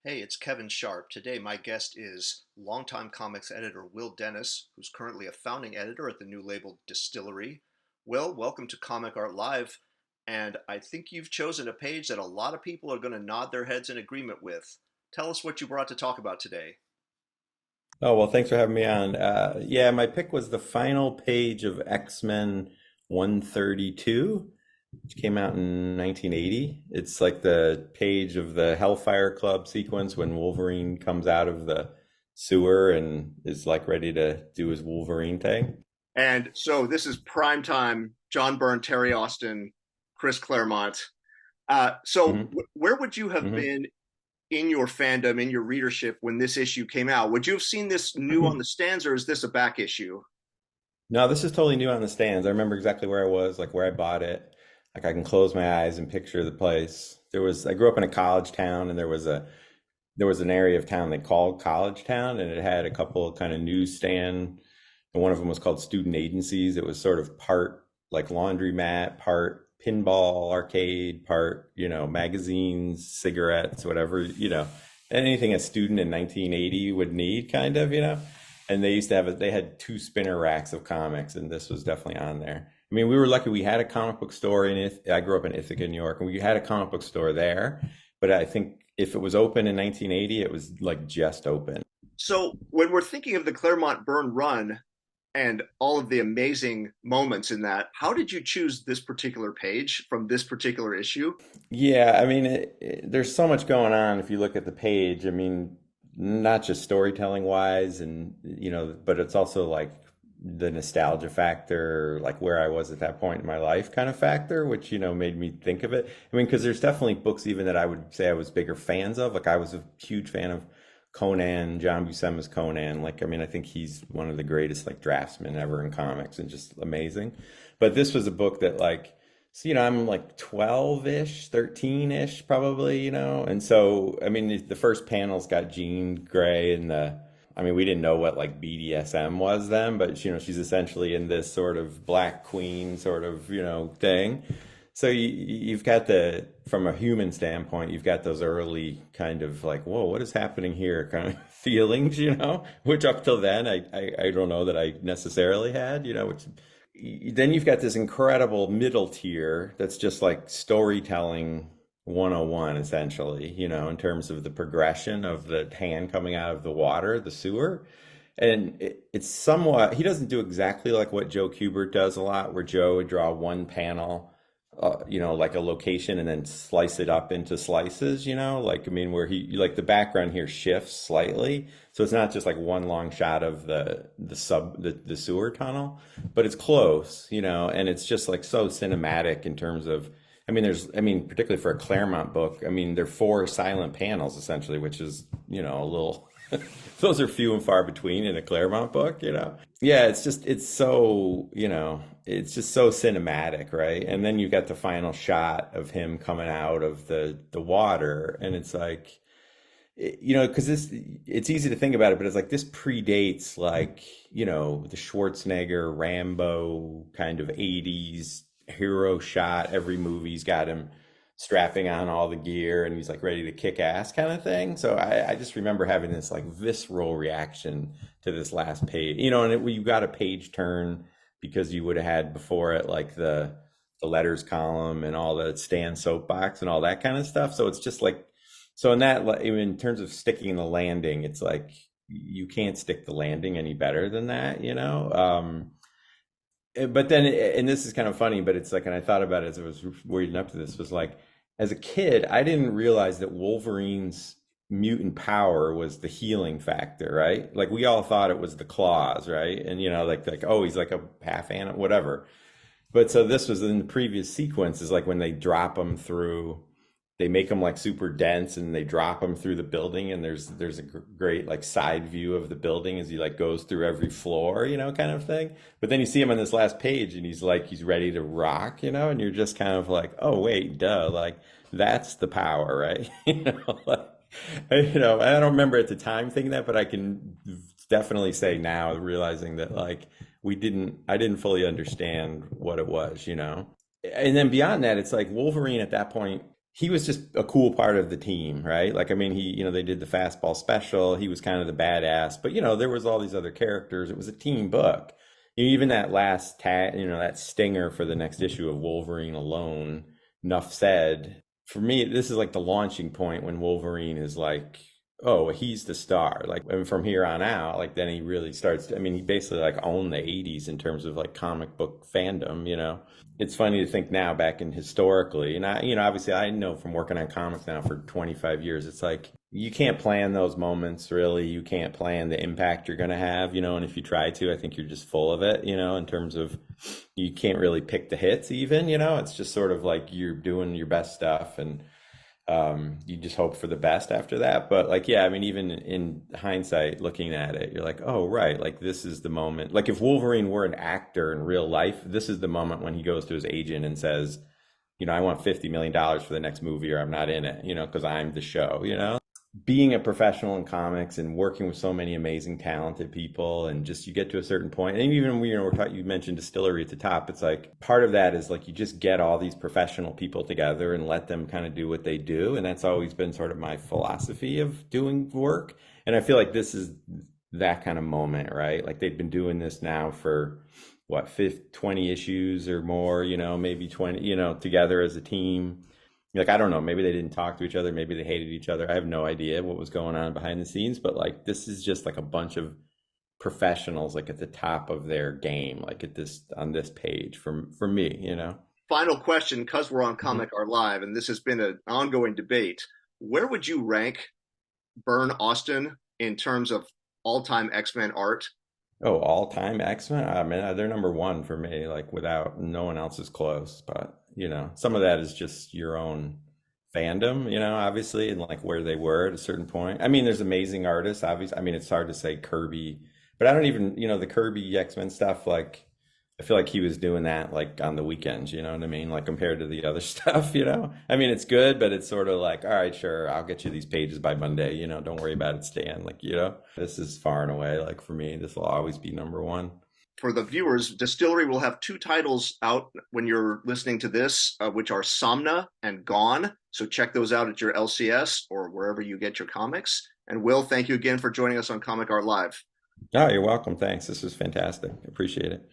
Hey, it's Kevin Sharp. Today, my guest is longtime comics editor Will Dennis, who's currently a founding editor at the new label Distillery. Will, welcome to Comic Art Live. And I think you've chosen a page that a lot of people are going to nod their heads in agreement with. Tell us what you brought to talk about today. Oh, well, thanks for having me on. Yeah, my pick was the final page of X-Men 132, which came out in 1980. It's like the page of the Hellfire Club sequence when Wolverine comes out of the sewer and is like ready to do his Wolverine thing. And so this is prime time John Byrne, Terry Austin, Chris Claremont. hmm Where would you have hmm been in your fandom, in your readership when this issue came out? Would you have seen this new on the stands, or is this a back issue? No, this is totally new on the stands. I remember exactly where I was, like where I bought it. Like I can close my eyes and picture the place. I grew up in a college town, and there was an area of town they called College Town, and it had a couple of kind of newsstand, and one of them was called Student Agencies. It was sort of part like laundromat, part pinball arcade, part, magazines, cigarettes, whatever, anything a student in 1980 would need, kind of, And they used to they had two spinner racks of comics, and this was definitely on there. I mean, we were lucky we had a comic book store I grew up in Ithaca, New York, and we had a comic book store there. But I think if it was open in 1980, it was like just open. So when we're thinking of the Claremont Burn run and all of the amazing moments in that, how did you choose this particular page from this particular issue? Yeah, I mean, there's so much going on if you look at the page. I mean, not just storytelling wise, and but it's also like the nostalgia factor, like where I was at that point in my life kind of factor, which made me think of it. I mean, because there's definitely books even that I would say I was bigger fans of. Like I was a huge fan of Conan, John Buscema's Conan. Like, I mean, I think he's one of the greatest like draftsmen ever in comics and just amazing. But this was a book that like, so, I'm like 12-ish, 13-ish probably, And so, I mean, the first panel's got Jean Grey and I mean, we didn't know what like BDSM was then, but she's essentially in this sort of Black Queen sort of, thing. So you've got from a human standpoint, you've got those early kind of like, whoa, what is happening here kind of feelings, which up till then, I don't know that I necessarily had, which then you've got this incredible middle tier that's just like storytelling 101 essentially, in terms of the progression of the hand coming out of the water, the sewer. And it's somewhat, he doesn't do exactly like what Joe Kubert does a lot, where Joe would draw one panel, like a location and then slice it up into slices, like, I mean, where like the background here shifts slightly. So it's not just like one long shot of the sewer tunnel, but it's close, and it's just like so cinematic in terms of, I mean, particularly for a Claremont book, I mean, there are four silent panels essentially, which is, a little, those are few and far between in a Claremont book, Yeah, it's so, it's just so cinematic, right? And then you got the final shot of him coming out of the water, and it's like, because it's easy to think about it, but it's like this predates like, the Schwarzenegger Rambo kind of 80s hero shot. Every movie's got him strapping on all the gear and he's like ready to kick ass kind of thing. So I just remember having this like visceral reaction to this last page, and you got a page turn because you would have had before it like the letters column and all the Stan soapbox and all that kind of stuff. So it's just like, so in that, in terms of sticking the landing, it's like you can't stick the landing any better than that. But then, and this is kind of funny, but it's like, and I thought about it as I was reading up to this, was like, as a kid, I didn't realize that Wolverine's mutant power was the healing factor, right? Like we all thought it was the claws, right? And like oh, he's like a half animal, whatever. But so this was in the previous sequences, like when they drop him through, they make them like super dense and they drop him through the building, and there's a great like side view of the building as he like goes through every floor, kind of thing. But then you see him on this last page and he's ready to rock, and you're just kind of like, oh wait, duh, like that's the power, right? Like, I don't remember at the time thinking that, but I can definitely say now, realizing that like I didn't fully understand what it was. And then beyond that, it's like Wolverine at that point. he was just a cool part of the team, right? Like, I mean, they did the fastball special. He was kind of the badass, but there was all these other characters. It was a team book. Even that last that stinger for the next issue of Wolverine alone, enough said. For me, this is like the launching point when Wolverine is like, oh, he's the star. Like, and from here on out, like then he really starts I mean, he basically like owned the 80s in terms of like comic book fandom. It's funny to think now back in historically, and obviously I know from working on comics now for 25 years, it's like you can't plan those moments really. You can't plan the impact you're going to have, and if you try to, I think you're just full of it, in terms of you can't really pick the hits even, it's just sort of like you're doing your best stuff and you just hope for the best after that. But like, yeah, I mean, even in hindsight, looking at it, you're like, oh, right. Like this is the moment. Like if Wolverine were an actor in real life, this is the moment when he goes to his agent and says, I want $50 million for the next movie or I'm not in it, because I'm the show. Being a professional in comics and working with so many amazing, talented people, and just you get to a certain point, and even you mentioned distillery at the top. It's like part of that is like you just get all these professional people together and let them kind of do what they do, and that's always been sort of my philosophy of doing work. And I feel like this is that kind of moment, right? Like they've been doing this now for what, 20 issues or more, maybe 20, together as a team. Like, I don't know, maybe they didn't talk to each other, maybe they hated each other. I have no idea what was going on behind the scenes, but like this is just like a bunch of professionals like at the top of their game, like at this on this page for me. Final question, because we're on Mhm. Comic Art Live, and this has been an ongoing debate. Where would you rank Byrne Austin in terms of all-time X-Men art? Oh, all-time X-Men? I mean, they're number one for me, like without no one else is close. But, some of that is just your own fandom, obviously, and like where they were at a certain point. I mean, there's amazing artists, obviously. I mean, it's hard to say Kirby, but I don't even, the Kirby X-Men stuff, like I feel like he was doing that like on the weekends, you know what I mean? Like compared to the other stuff. I mean, it's good, but it's sort of like, all right, sure, I'll get you these pages by Monday, don't worry about it, Stan. Like, this is far and away, like for me, this will always be number one. For the viewers, Distillery will have two titles out when you're listening to this, which are Somna and Gone. So check those out at your LCS or wherever you get your comics. And Will, thank you again for joining us on Comic Art Live. Oh, you're welcome. Thanks. This was fantastic. Appreciate it.